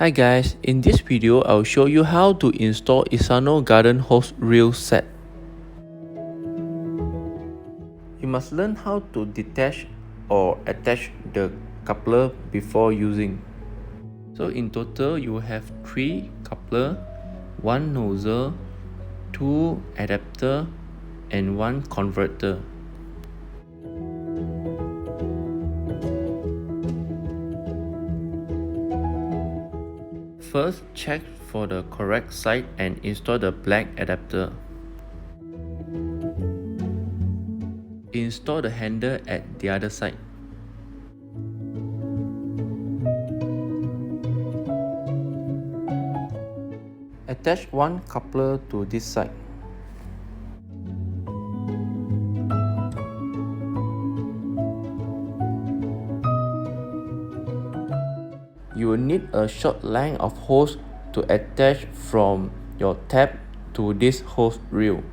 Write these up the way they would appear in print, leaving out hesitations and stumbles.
Hi guys, in this video I'll show you how to install Isano garden hose reel set. You must learn how to detach or attach the coupler before using. So in total you will have 3 coupler, 1 nozzle, 2 adapter and 1 converter. First, check for the correct side and install the black adapter. Install the handle at the other side. Attach one coupler to this side. You will need a short length of hose to attach from your tap to this hose reel.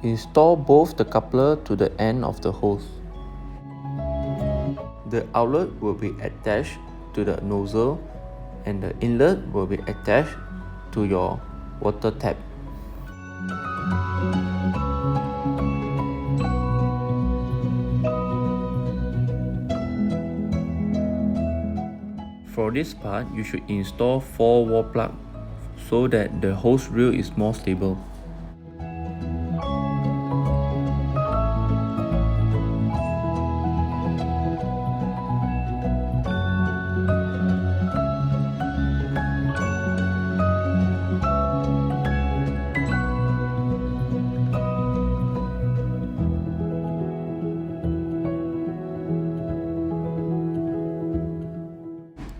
Install both the coupler to the end of the hose. The outlet will be attached to the nozzle and the inlet will be attached to your water tap. For this part, you should install 4 wall plugs so that the hose reel is more stable.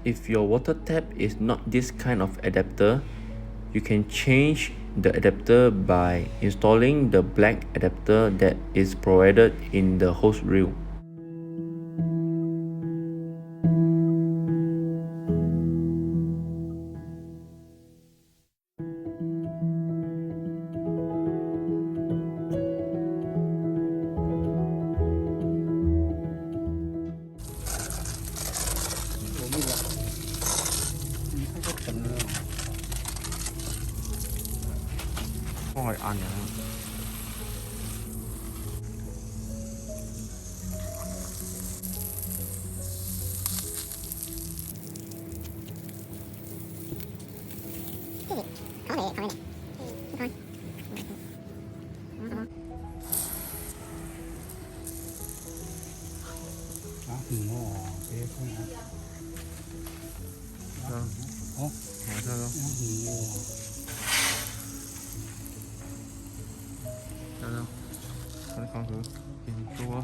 If your water tap is not this kind of adapter, you can change the adapter by installing the black adapter that is provided in the hose reel. Rồi ăn Con thử nhìn chua.